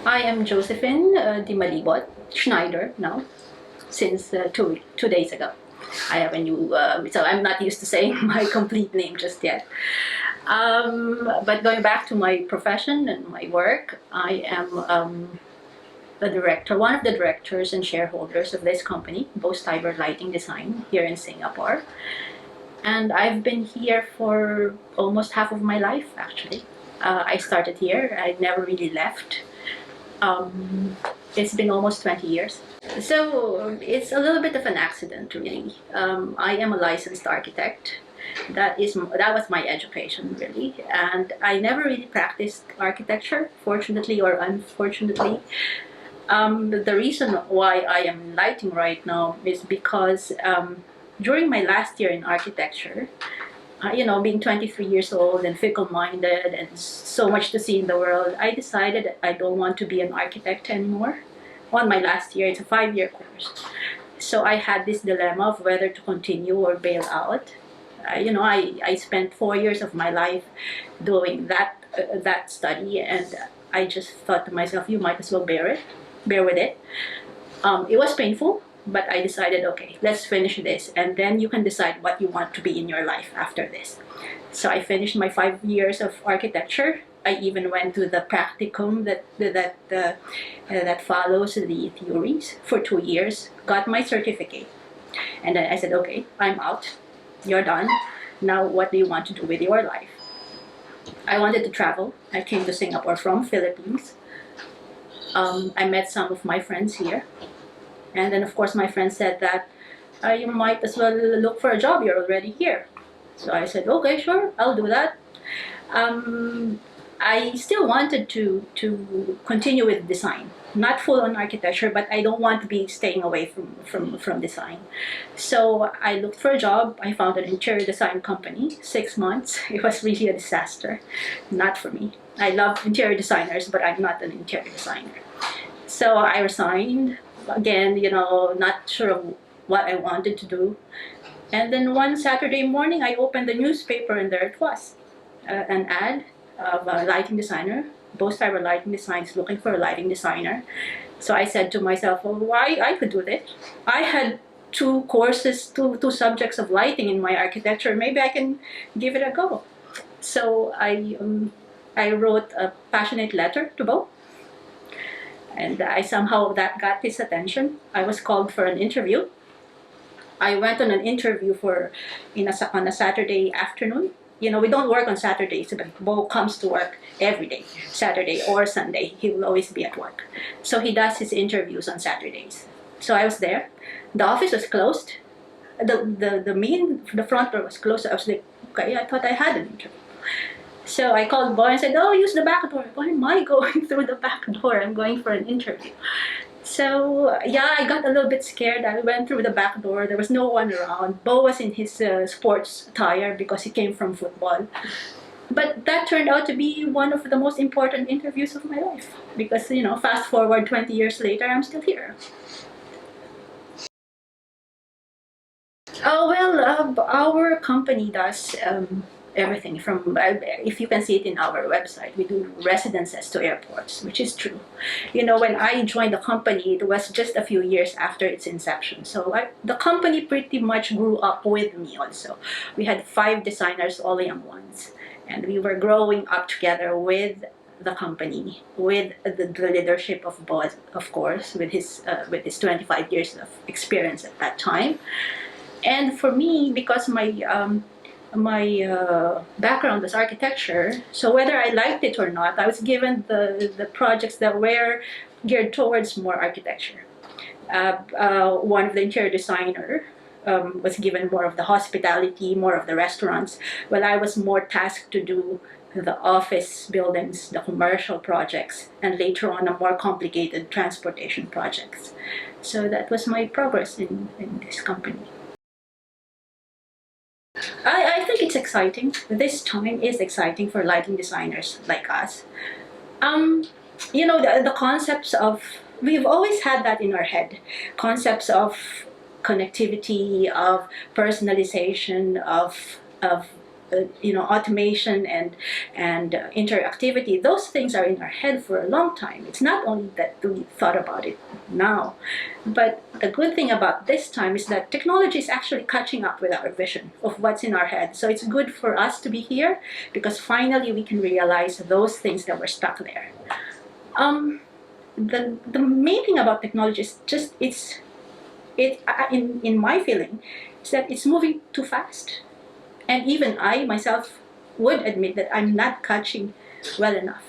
I am Josephine Dimalibot, Schneider now, since two days ago. I have a new, so I'm not used to saying my complete name just yet. But going back to my profession and my work, I am the director, one of the directors and shareholders of this company, Steiber Lighting Design, here in Singapore. And I've been here for almost half of my life, actually. I started here, I never really left. It's been almost 20 years. So it's a little bit of an accident, really. I am a licensed architect. That was my education, really, and I never really practiced architecture, fortunately or unfortunately. The reason why I am in lighting right now is because during my last year in architecture, being 23 years old and fickle-minded and so much to see in the world, I decided I don't want to be an architect anymore. On my last year, it's a 5-year course. So I had this dilemma of whether to continue or bail out. I spent 4 years of my life doing that study, and I just thought to myself, you might as well bear with it. It was painful, but I decided, okay, let's finish this, and then you can decide what you want to be in your life after this. So I finished my 5 years of architecture. I even went to the practicum that follows the theories for 2 years, got my certificate. And then I said, okay, I'm out. You're done. Now what do you want to do with your life? I wanted to travel. I came to Singapore from Philippines. I met some of my friends here. And then, of course, my friend said that you might as well look for a job. You're already here. So I said, okay, sure, I'll do that. I still wanted to continue with design. Not full on architecture, but I don't want to be staying away from design. So I looked for a job. I found an interior design company, 6 months. It was really a disaster. Not for me. I love interior designers, but I'm not an interior designer. So I resigned. Again, not sure of what I wanted to do. And then one Saturday morning, I opened the newspaper, and there it was, an ad of a lighting designer. Steiber Lighting Designs looking for a lighting designer. So I said to myself, well, why I could do this. I had two subjects of lighting in my architecture. Maybe I can give it a go. So I wrote a passionate letter to Bo. And somehow that got his attention. I was called for an interview. I went on an interview on a Saturday afternoon. We don't work on Saturdays, but Bo comes to work every day, Saturday or Sunday. He will always be at work. So he does his interviews on Saturdays. So I was there. The office was closed. The front door was closed. I was like, okay, I thought I had an interview. So I called Bo and said, oh, use the back door. Why am I going through the back door? I'm going for an interview. So yeah, I got a little bit scared. I went through the back door. There was no one around. Bo was in his sports attire because he came from football. But that turned out to be one of the most important interviews of my life. Because, fast forward 20 years later, I'm still here. Oh, well, our company does everything from, if you can see it in our website, we do residences to airports, which is true. When I joined the company, it was just a few years after its inception. So the company pretty much grew up with me also. We had 5 designers, all young ones. And we were growing up together with the company, with the leadership of Bo, of course, with his 25 years of experience at that time. And for me, because my background was architecture, so whether I liked it or not, I was given the projects that were geared towards more architecture. One of the interior designer was given more of the hospitality, more of the restaurants, while I was more tasked to do the office buildings, the commercial projects, and later on the more complicated transportation projects. So that was my progress in this company. I think it's exciting. This time is exciting for lighting designers like us. The concepts of, we've always had that in our head. Concepts of connectivity, of personalization, of automation and interactivity. Those things are in our head for a long time. It's not only that we thought about it now, but the good thing about this time is that technology is actually catching up with our vision of what's in our head. So it's good for us to be here because finally we can realize those things that were stuck there. The main thing about technology is just in my feeling is that it's moving too fast. And even I myself would admit that I'm not catching well enough.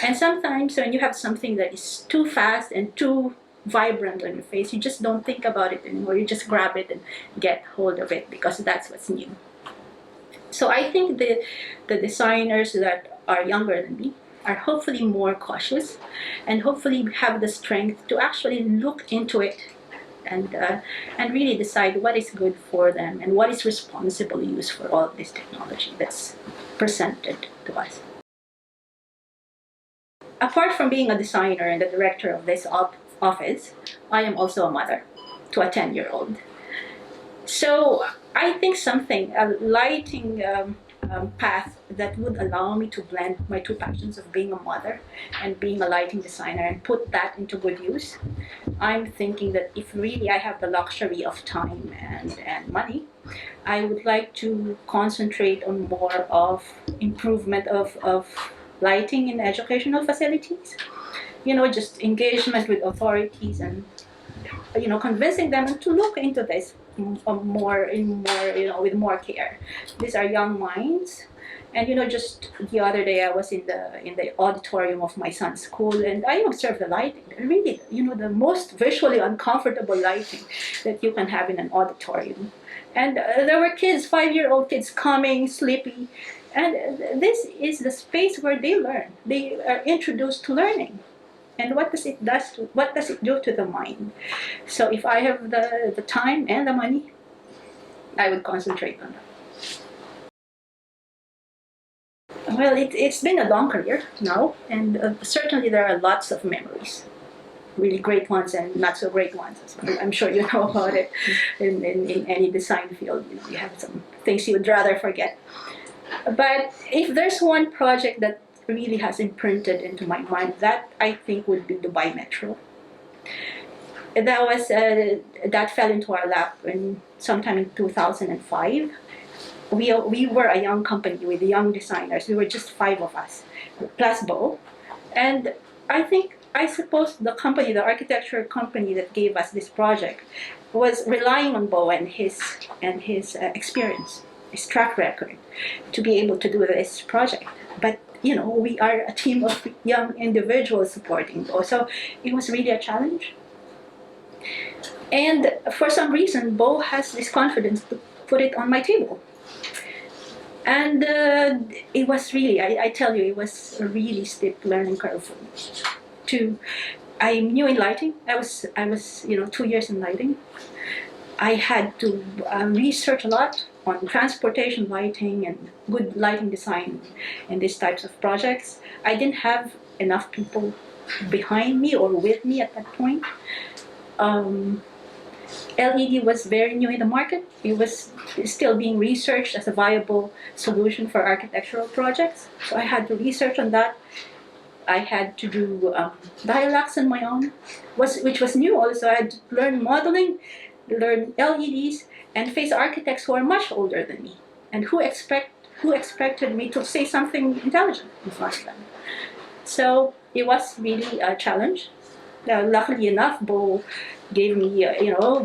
And sometimes when you have something that is too fast and too vibrant on your face, you just don't think about it anymore. You just grab it and get hold of it because that's what's new. So I think the designers that are younger than me are hopefully more cautious and hopefully have the strength to actually look into it and really decide what is good for them and what is responsible use for all of this technology that's presented to us. Apart from being a designer and the director of this office, I am also a mother to a 10-year-old. So I think a lighting path that would allow me to blend my two passions of being a mother and being a lighting designer and put that into good use. I'm thinking that if really I have the luxury of time and money, I would like to concentrate on more of improvement of lighting in educational facilities. Just engagement with authorities and convincing them to look into this more with more care. These are young minds, and just the other day I was in the auditorium of my son's school, and I observed the lighting. Really, the most visually uncomfortable lighting that you can have in an auditorium. And there were kids, 5-year-old kids, coming sleepy, and this is the space where they learn. They are introduced to learning. And what does it do to the mind? So if I have the time and the money, I would concentrate on that. Well, it's been a long career now, and certainly there are lots of memories, really great ones and not so great ones as well. I'm sure you know about it in any design field. You have some things you would rather forget. But if there's one project that really has imprinted into my mind, that I think would be Dubai Metro. That fell into our lap sometime in 2005. We were a young company with young designers. We were just 5 of us, plus Bo. And I suppose the architecture company that gave us this project was relying on Bo and his experience, his track record, to be able to do this project. But we are a team of young individuals supporting Bo, so it was really a challenge. And for some reason, Bo has this confidence to put it on my table. And it was really, I tell you, it was a really steep learning curve for me. I'm new in lighting. I was 2 years in lighting. I had to research a lot on transportation lighting and good lighting design in these types of projects. I didn't have enough people behind me or with me at that point. LED was very new in the market. It was still being researched as a viable solution for architectural projects. So I had to research on that. I had to do dialects on my own, which was new also. I had to learn modeling, learn LEDs, and face architects who are much older than me, and who expected me to say something intelligent in front of them. So it was really a challenge. Luckily enough, Bo gave me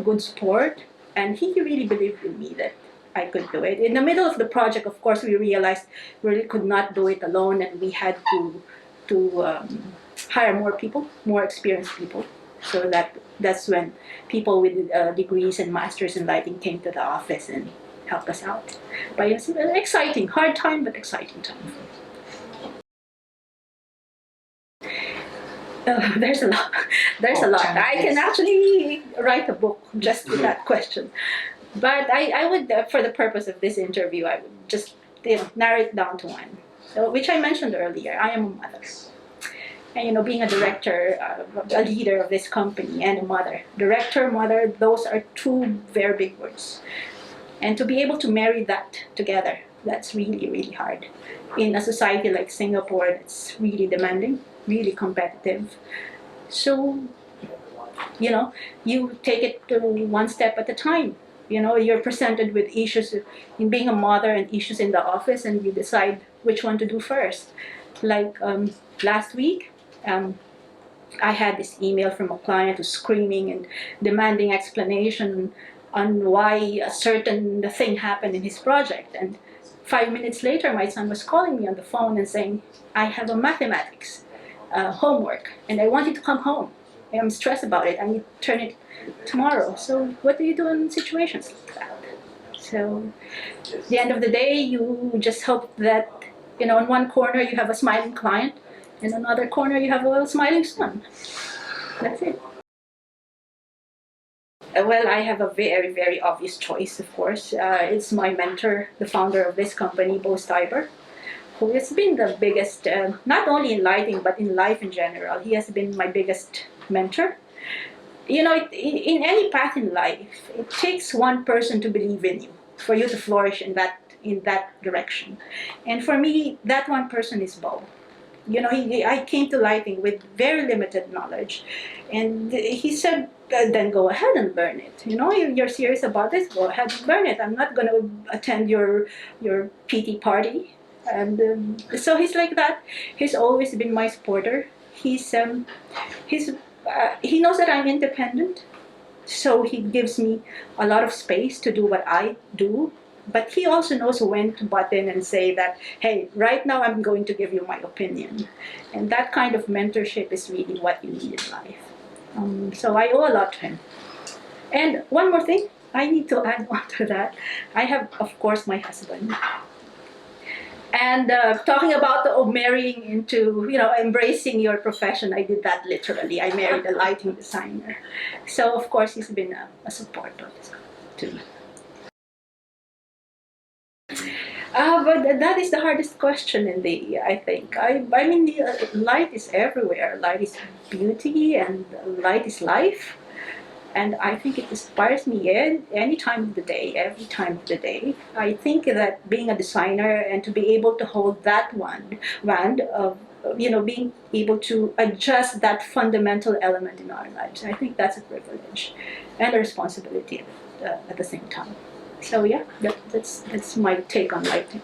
good support, and he really believed in me that I could do it. In the middle of the project, of course, we realized we really could not do it alone, and we had to hire more people, more experienced people. So that's when people with degrees and masters in lighting came to the office and helped us out. But it's an exciting, hard time, but exciting time. There's a lot. There's a lot. I can actually write a book just with that question. But I would, for the purpose of this interview, I would just narrow it down to one, which I mentioned earlier. I am a mother. And being a director, a leader of this company, and a mother. Director, mother, those are two very big words. And to be able to marry that together That's really, really hard. In a society like Singapore, it's really demanding, really competitive. So, you know, you take it to one step at a time. You know, you're presented with issues in being a mother and issues in the office, and you decide which one to do first. Like last week, I had this email from a client who's screaming and demanding explanation on why a certain thing happened in his project. And 5 minutes later, my son was calling me on the phone and saying, I have a mathematics homework and I want you to come home. I'm stressed about it. I need to turn it tomorrow. So what do you do in situations like that? So at the end of the day, you just hope that, you know, in one corner you have a smiling client, in another corner you have a smiling son. That's it. Well, I have a very, very obvious choice, of course. It's my mentor, the founder of this company, Steiber, who has been the biggest, not only in lighting, but in life in general. He has been my biggest mentor. You know, in any path in life, it takes one person to believe in you, for you to flourish in that direction. And for me, that one person is Bo. You know, I came to lighting with very limited knowledge, and he said, then go ahead and learn it. You know, you're serious about this, go ahead and learn it. I'm not going to attend your PT party. And so he's like that. He's always been my supporter. He knows that I'm independent, so he gives me a lot of space to do what I do. But he also knows when to butt in and say that, hey, right now I'm going to give you my opinion. And that kind of mentorship is really what you need in life. So I owe a lot to him. And one more thing, I need to add on to that. I have, of course, my husband. And talking about marrying into, you know, embracing your profession, I did that literally. I married a lighting designer. So, of course, he's been a support to me. But that is the hardest question I think. I mean, light is everywhere. Light is beauty and light is life. And I think it inspires me any time of the day, every time of the day. I think that being a designer and to be able to hold that wand of, you know, being able to adjust that fundamental element in our lives, I think that's a privilege and a responsibility at the same time. So yeah, that's my take on lighting.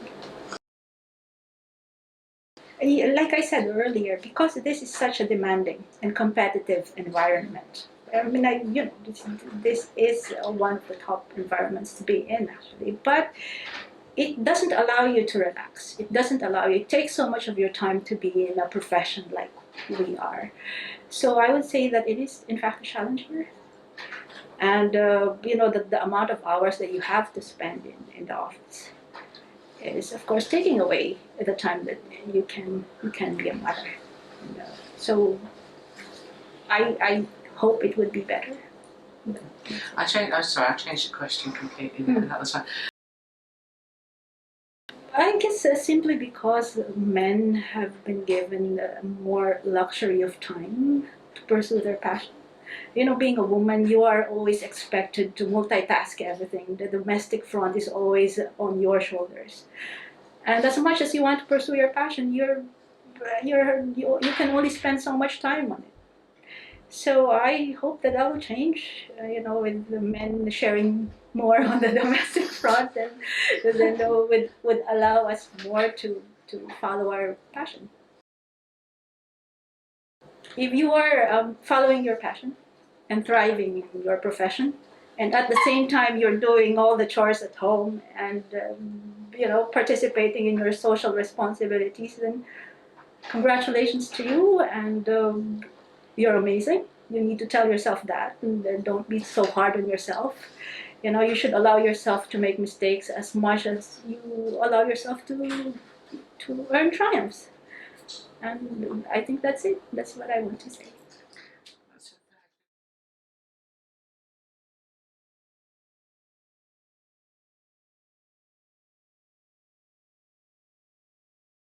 Like I said earlier, because this is such a demanding and competitive environment. I mean, you know, this is one of the top environments to be in, actually. But it doesn't allow you to relax. It doesn't allow you. It takes so much of your time to be in a profession like we are. So I would say that it is, in fact, a challenge here. And you know, the amount of hours that you have to spend in the office is, of course, taking away the time that you can be a mother. And, so I hope it would be better. I changed the question completely. That was fine. I guess simply because men have been given more luxury of time to pursue their passion. You know, being a woman, you are always expected to multitask everything. The domestic front is always on your shoulders. And as much as you want to pursue your passion, you can only spend so much time on it. So I hope that will change, you know, with the men sharing more on the domestic front, and then would allow us more to follow our passion. If you are following your passion and thriving in your profession, and at the same time you're doing all the chores at home and you know, participating in your social responsibilities, then congratulations to you, and you're amazing. You need to tell yourself that, and don't be so hard on yourself. You know, you should allow yourself to make mistakes as much as you allow yourself to earn triumphs. And I think that's it. That's what I want to say.